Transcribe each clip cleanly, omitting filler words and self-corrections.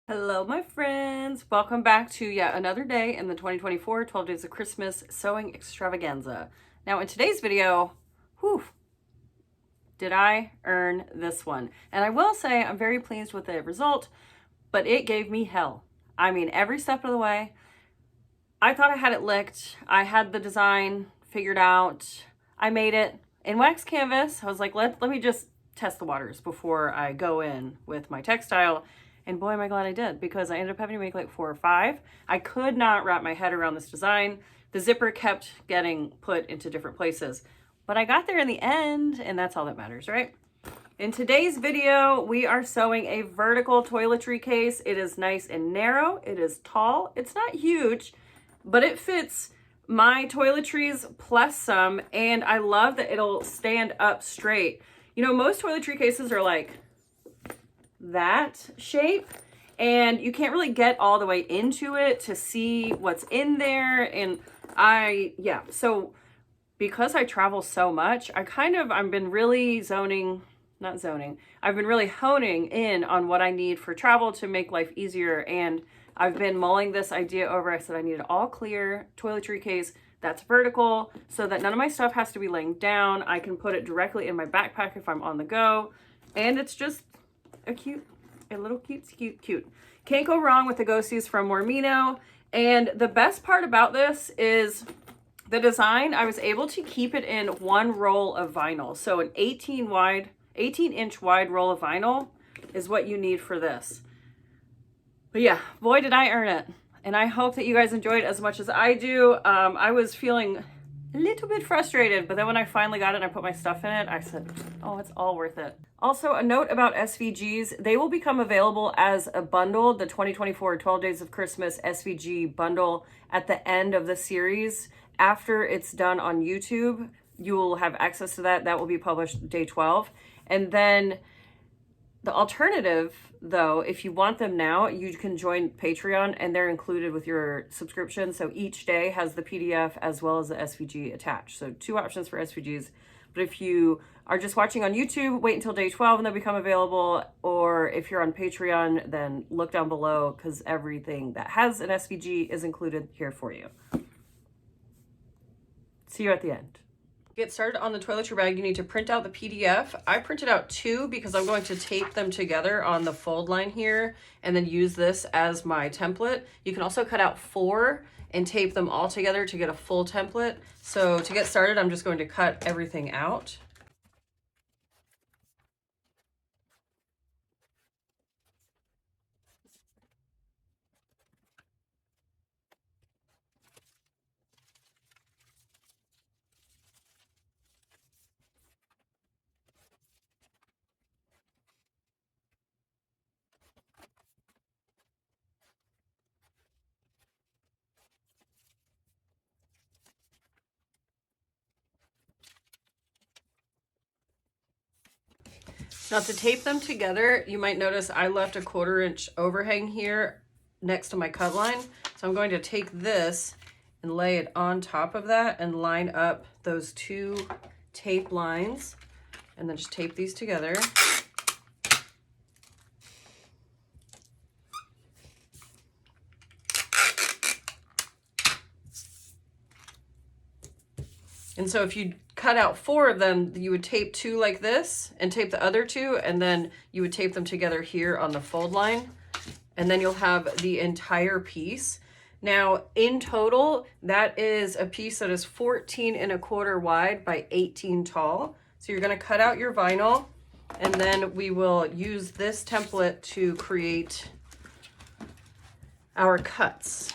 Hello, my friends. Welcome back to yet another day in the 2024 12 Days of Christmas Sewing Extravaganza. Now, in today's video, whew, did I earn this one? And I will say I'm very pleased with the result, but it gave me hell. I mean, every step of the way. I thought I had it licked. I had the design figured out. I made it in wax canvas. I was like, let me just test the waters before I go in with my textile. And boy, am I glad I did, because I ended up having to make like 4 or 5. I could not wrap my head around this design. The zipper kept getting put into different places, but I got there in the end, and that's all that matters, right? In today's video, we are sewing a vertical toiletry case. It is nice and narrow. It is tall. It's not huge, but it fits my toiletries plus some, and I love that it'll stand up straight. You know, most toiletry cases are like that shape, and you can't really get all the way into it to see what's in there. And so because I travel so much, I've been really I've been really honing in on what I need for travel to make life easier. And I've been mulling this idea over. I said I need an all clear toiletry case that's vertical so that none of my stuff has to be laying down. I can put it directly in my backpack if I'm on the go. And it's just a little cute. Can't go wrong with the Ghosties from MoreMeKnow. And the best part about this is the design. I was able to keep it in one roll of vinyl. So an 18-inch wide roll of vinyl is what you need for this. But yeah, boy, did I earn it. And I hope that you guys enjoyed as much as I do. I was feeling a little bit frustrated, but then when I finally got it and I put my stuff in it, I said, oh, it's all worth it. Also, a note about SVGs. They will become available as a bundle, the 2024 12 Days of Christmas SVG bundle, at the end of the series. After it's done on YouTube, you will have access to that. That will be published day 12. And then the alternative, though, if you want them now, you can join Patreon, and they're included with your subscription. So each day has the PDF as well as the SVG attached. So 2 options for SVGs. But if you are just watching on YouTube, wait until day 12 and they'll become available. Or if you're on Patreon, then look down below, because everything that has an SVG is included here for you. See you at the end. Get started on the toiletry bag, you need to print out the PDF. I printed out 2 because I'm going to tape them together on the fold line here and then use this as my template. You can also cut out 4 and tape them all together to get a full template. So to get started, I'm just going to cut everything out. Now to tape them together, you might notice I left a 1/4 inch overhang here next to my cut line. So I'm going to take this and lay it on top of that and line up those 2 tape lines, and then just tape these together. And so if you cut out 4 of them, you would tape 2 like this and tape the other 2, and then you would tape them together here on the fold line, and then you'll have the entire piece. Now, in total, that is a piece that is 14 1/4 wide by 18 tall. So you're gonna cut out your vinyl, and then we will use this template to create our cuts.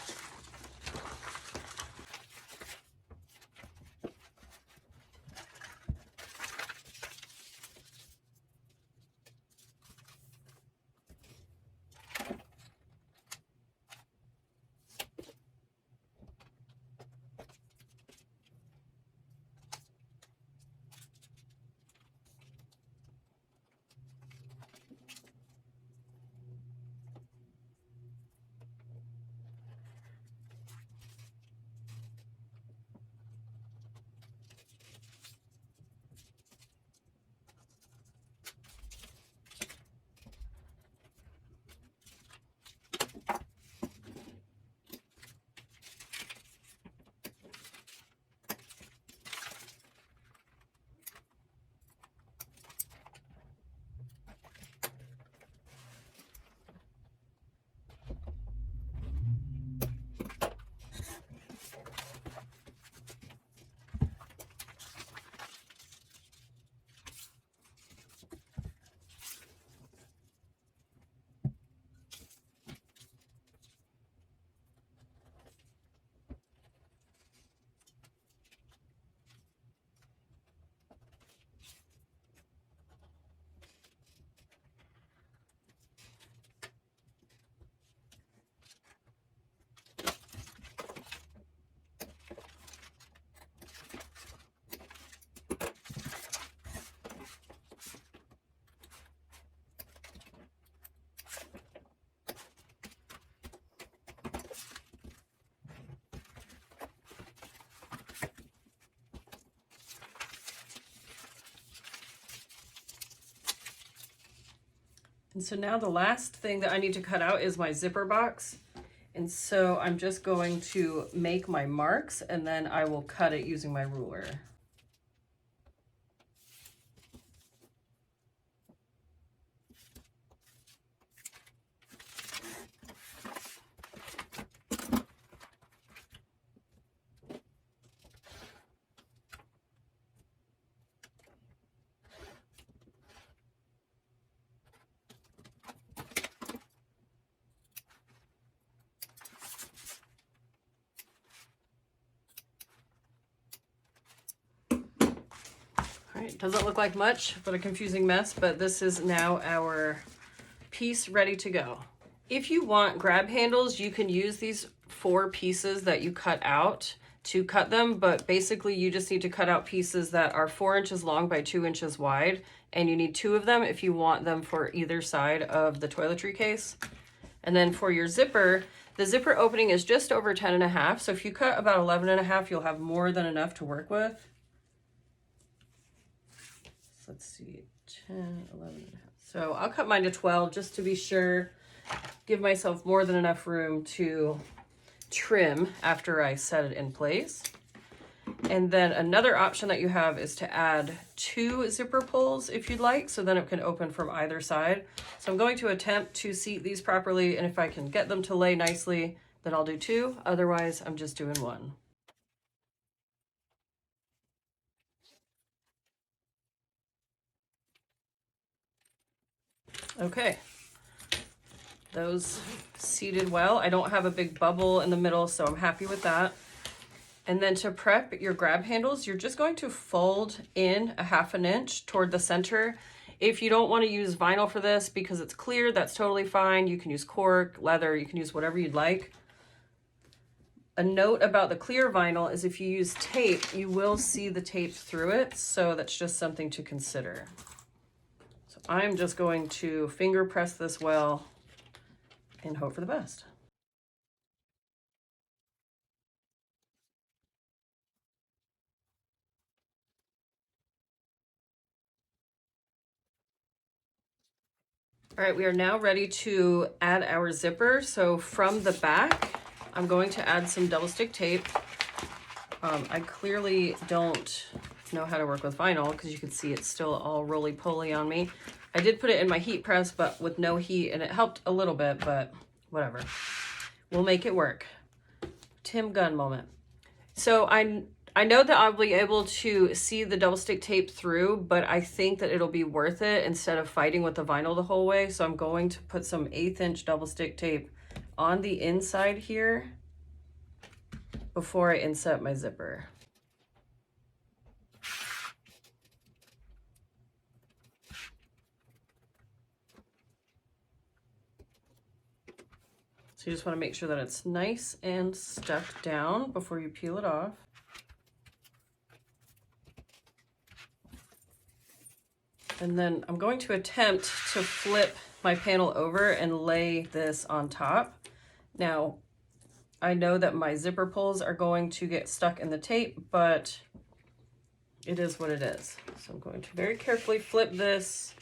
And so now the last thing that I need to cut out is my zipper box. And so I'm just going to make my marks and then I will cut it using my ruler. It doesn't look like much, but a confusing mess, but this is now our piece ready to go. If you want grab handles, you can use these 4 pieces that you cut out to cut them, but basically you just need to cut out pieces that are 4 inches long by 2 inches wide, and you need 2 of them if you want them for either side of the toiletry case. And then for your zipper, the zipper opening is just over 10.5, so if you cut about 11.5, you'll have more than enough to work with. Let's see, 10, 11. So I'll cut mine to 12 just to be sure, give myself more than enough room to trim after I set it in place. And then another option that you have is to add 2 zipper pulls if you'd like, so then it can open from either side. So I'm going to attempt to seat these properly, and if I can get them to lay nicely, then I'll do 2. Otherwise, I'm just doing 1. Okay, those seated well. I don't have a big bubble in the middle, so I'm happy with that. And then to prep your grab handles, you're just going to fold in 1/2 inch toward the center. If you don't want to use vinyl for this because it's clear, that's totally fine. You can use cork, leather, you can use whatever you'd like. A note about the clear vinyl is if you use tape, you will see the tape through it, so that's just something to consider. I'm just going to finger press this well and hope for the best. All right, we are now ready to add our zipper. So from the back, I'm going to add some double stick tape. I clearly don't know how to work with vinyl because you can see it's still all roly-poly on me. I did put it in my heat press, but with no heat, and it helped a little bit, but whatever. We'll make it work. Tim Gunn moment. So I know that I'll be able to see the double stick tape through, but I think that it'll be worth it instead of fighting with the vinyl the whole way. So I'm going to put some 1/8 inch double stick tape on the inside here before I inset my zipper. So you just want to make sure that it's nice and stuck down before you peel it off. And then I'm going to attempt to flip my panel over and lay this on top. Now, I know that my zipper pulls are going to get stuck in the tape, but it is what it is. So I'm going to very carefully flip this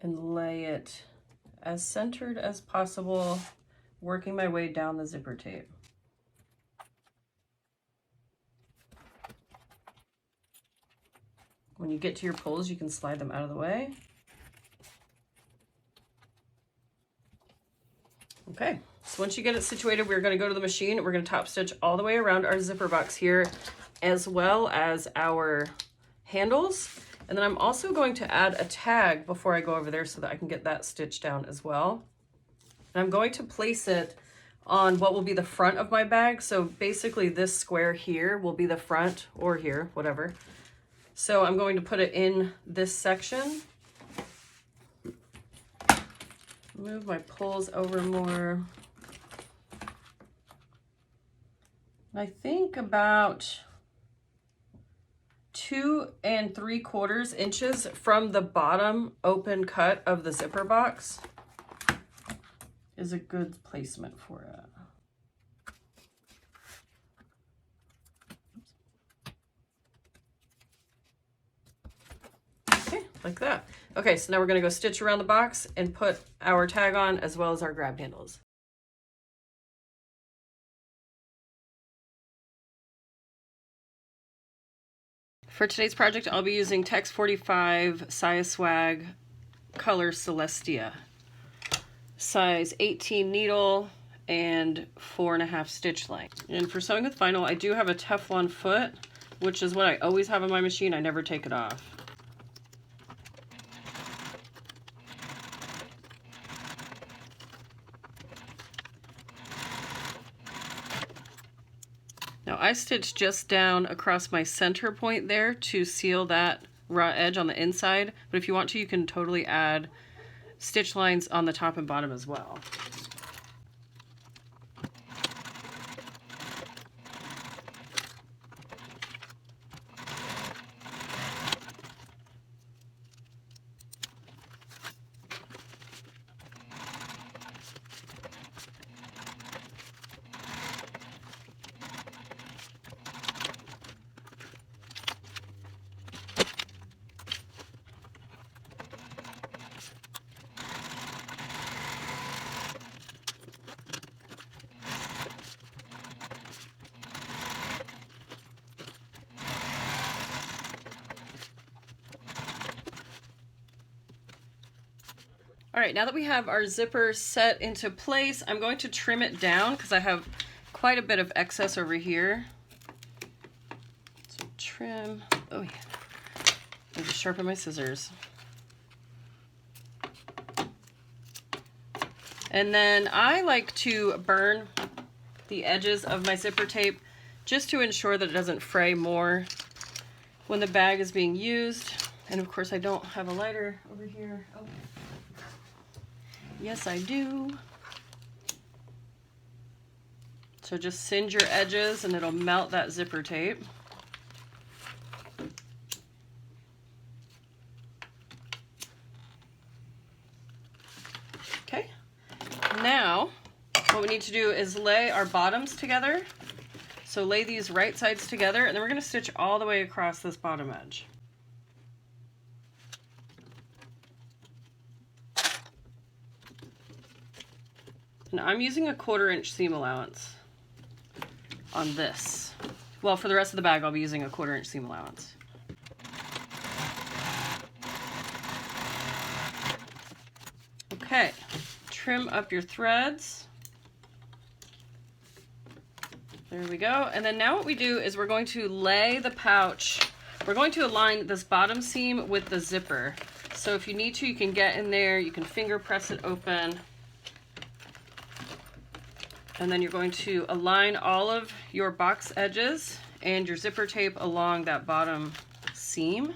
and lay it as centered as possible, working my way down the zipper tape. When you get to your pulls, you can slide them out of the way. Okay, so once you get it situated, we're going to go to the machine. We're going to top stitch all the way around our zipper box here, as well as our handles. And then I'm also going to add a tag before I go over there so that I can get that stitched down as well. And I'm going to place it on what will be the front of my bag. So basically this square here will be the front, or here, whatever. So I'm going to put it in this section. Move my pulls over more. I think about 2 3/4 inches from the bottom open cut of the zipper box is a good placement for it. like that. Okay, so now we're gonna go stitch around the box and put our tag on as well as our grab handles. For today's project, I'll be using Tex 45 SiahSwag color Celestia. Size 18 needle and 4.5 stitch length. And for sewing with vinyl, I do have a Teflon foot, which is what I always have on my machine. I never take it off. Now I stitched just down across my center point there to seal that raw edge on the inside, but if you want to, you can totally add stitch lines on the top and bottom as well. All right, now that we have our zipper set into place, I'm going to trim it down because I have quite a bit of excess over here. So trim, oh yeah, I just sharpen my scissors. And then I like to burn the edges of my zipper tape just to ensure that it doesn't fray more when the bag is being used. And of course I don't have a lighter over here. Oh. Yes, I do. So just singe your edges and it'll melt that zipper tape. Okay. Now, what we need to do is lay our bottoms together. So lay these right sides together, and then we're going to stitch all the way across this bottom edge. And I'm using a 1/4 inch seam allowance on this. Well, for the rest of the bag, I'll be using a 1/4 inch seam allowance. Okay, trim up your threads. There we go. And then now what we do is we're going to lay the pouch. We're going to align this bottom seam with the zipper. So if you need to, you can get in there, you can finger press it open. And then you're going to align all of your box edges and your zipper tape along that bottom seam.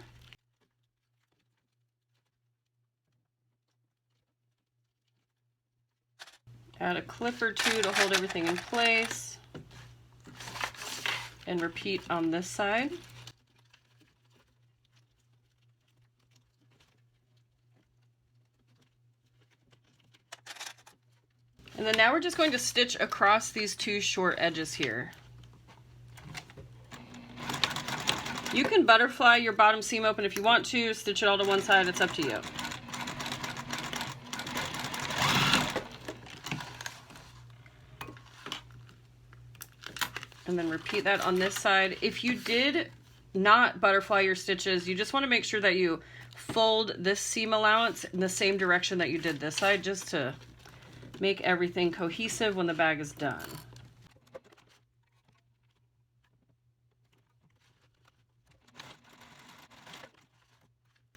Add a clip or two to hold everything in place. And repeat on this side. And then now we're just going to stitch across these two short edges here. You can butterfly your bottom seam open if you want to, stitch it all to one side, it's up to you. And then repeat that on this side. If you did not butterfly your stitches, you just want to make sure that you fold this seam allowance in the same direction that you did this side, just to make everything cohesive when the bag is done.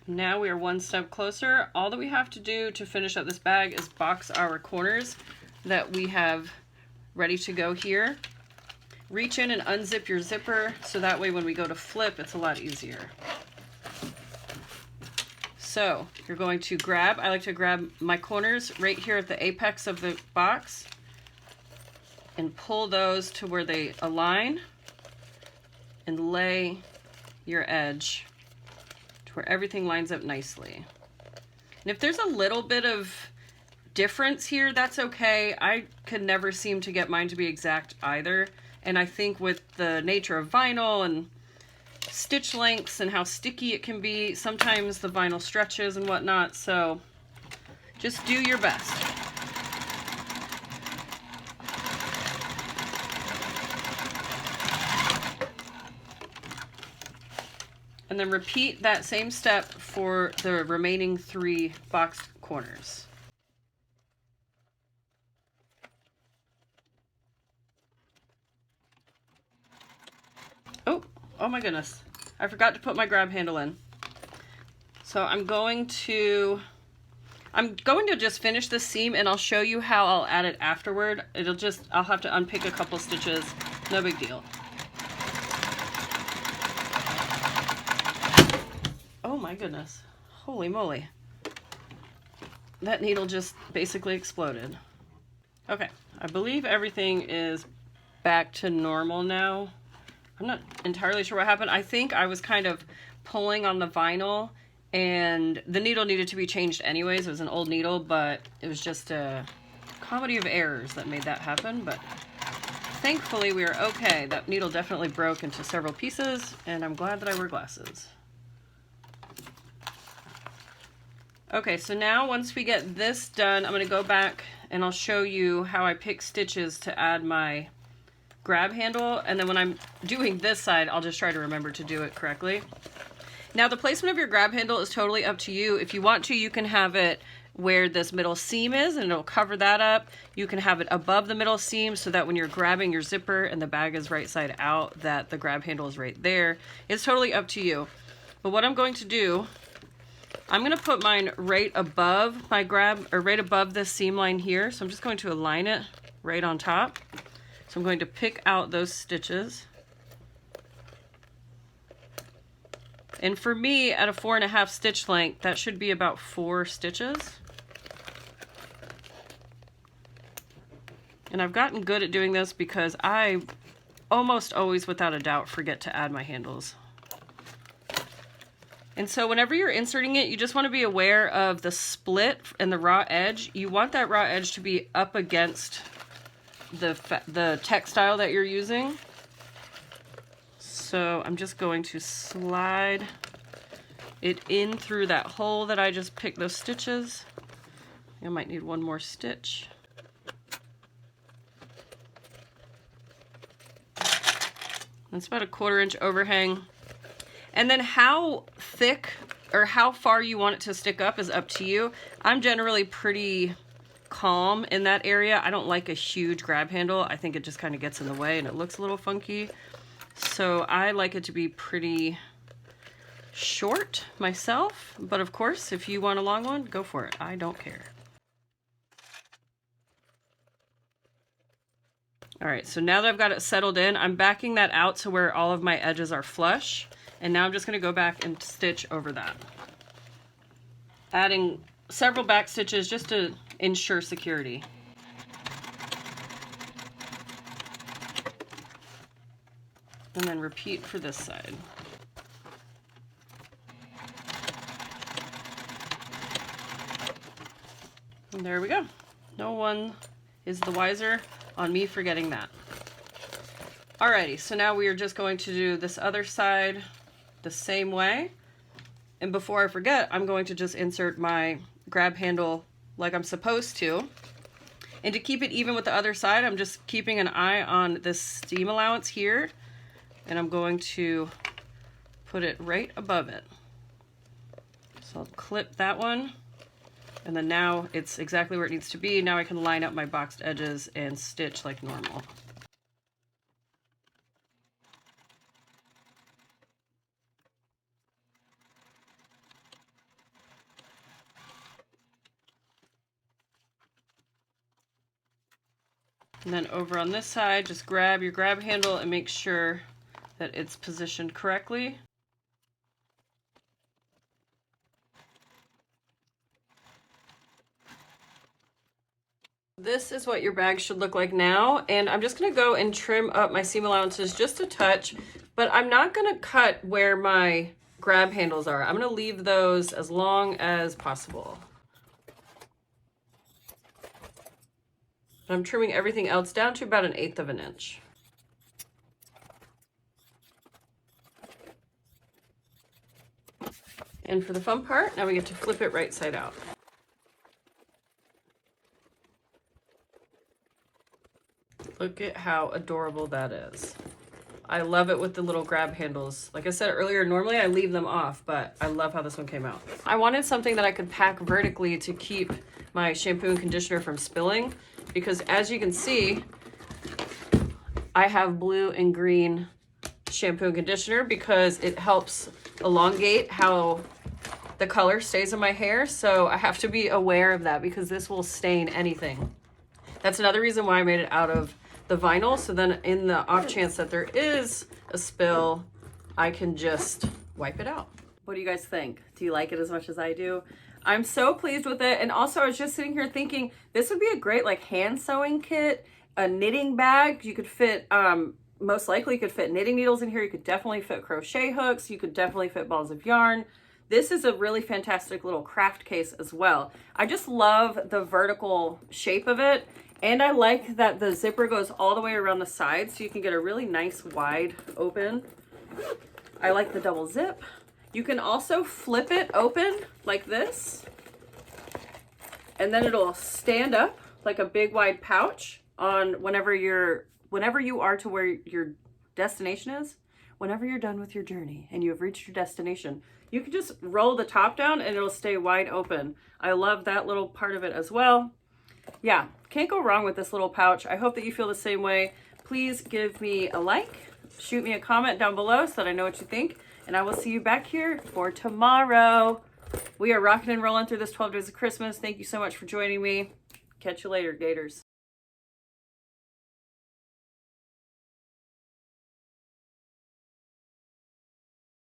Now we are one step closer. All that we have to do to finish up this bag is box our corners that we have ready to go here. Reach in and unzip your zipper so that way when we go to flip, it's a lot easier. So you're going to grab, I like to grab my corners right here at the apex of the box and pull those to where they align and lay your edge to where everything lines up nicely. And if there's a little bit of difference here, that's okay. I could never seem to get mine to be exact either. And I think with the nature of vinyl and stitch lengths and how sticky it can be. Sometimes the vinyl stretches and whatnot, so just do your best. And then repeat that same step for the remaining 3 boxed corners. Oh my goodness. I forgot to put my grab handle in. So I'm going to just finish this seam and I'll show you how I'll add it afterward. I'll have to unpick a couple stitches. No big deal. Oh my goodness. Holy moly. That needle just basically exploded. Okay, I believe everything is back to normal now. I'm not entirely sure what happened. I think I was kind of pulling on the vinyl and the needle needed to be changed anyways. It was an old needle, but it was just a comedy of errors that made that happen. But thankfully we are okay. That needle definitely broke into several pieces and I'm glad that I wear glasses. Okay, so now once we get this done, I'm going to go back and I'll show you how I pick stitches to add my grab handle, and then when I'm doing this side, I'll just try to remember to do it correctly. Now the placement of your grab handle is totally up to you. If you want to, you can have it where this middle seam is and it'll cover that up. You can have it above the middle seam so that when you're grabbing your zipper and the bag is right side out, that the grab handle is right there. It's totally up to you. But what I'm going to do, I'm going to put mine right above my grab, or right above this seam line here. So I'm just going to align it right on top. So I'm going to pick out those stitches. And for me, at a 4.5 stitch length, that should be about 4 stitches. And I've gotten good at doing this because I almost always, without a doubt, forget to add my handles. And so whenever you're inserting it, you just want to be aware of the split and the raw edge. You want that raw edge to be up against the textile that you're using. So I'm just going to slide it in through that hole that I just picked those stitches. I might need one more stitch. That's about a 1/4 inch overhang. And then how thick or how far you want it to stick up is up to you. I'm generally pretty calm in that area. I don't like a huge grab handle. I think it just kind of gets in the way and it looks a little funky. So I like it to be pretty short myself, but of course, if you want a long one, go for it. I don't care. All right, so now that I've got it settled in, I'm backing that out to where all of my edges are flush. And now I'm just going to go back and stitch over that. Adding several back stitches just to ensure security. And then repeat for this side. And there we go. No one is the wiser on me forgetting that. Alrighty, so now we are just going to do this other side the same way. And before I forget, I'm going to just insert my grab handle like I'm supposed to. And to keep it even with the other side, I'm just keeping an eye on this seam allowance here. And I'm going to put it right above it. So I'll clip that one. And then now it's exactly where it needs to be. Now I can line up my boxed edges and stitch like normal. And then over on this side, just grab your grab handle and make sure that it's positioned correctly. This is what your bag should look like now, and I'm just going to go and trim up my seam allowances just a touch, but I'm not going to cut where my grab handles are. I'm going to leave those as long as possible. I'm trimming everything else down to about 1/8 of an inch. And for the fun part, now we get to flip it right side out. Look at how adorable that is. I love it with the little grab handles. Like I said earlier, normally I leave them off, but I love how this one came out. I wanted something that I could pack vertically to keep my shampoo and conditioner from spilling, because as you can see, I have blue and green shampoo and conditioner because it helps elongate how the color stays in my hair. So I have to be aware of that because this will stain anything. That's another reason why I made it out of the vinyl, so then in the off chance that there is a spill, I can just wipe it out. What do you guys think? Do you like it as much as I do? I'm so pleased with it. And also I was just sitting here thinking this would be a great like hand sewing kit, a knitting bag. You could fit, most likely you could fit knitting needles in here. You could definitely fit crochet hooks. You could definitely fit balls of yarn. This is a really fantastic little craft case as well. I just love the vertical shape of it. And I like that the zipper goes all the way around the side, so you can get a really nice wide open. I like the double zip. You can also flip it open like this, and then it'll stand up like a big wide pouch on whenever you are to where your destination is. Whenever you're done with your journey and you have reached your destination, you can just roll the top down and it'll stay wide open. I love that little part of it as well. Yeah, can't go wrong with this little pouch. I hope that you feel the same way. Please give me a like, shoot me a comment down below so that I know what you think, and I will see you back here for tomorrow. We are rocking and rolling through this 12 days of Christmas. Thank you so much for joining me. Catch you later, Gators.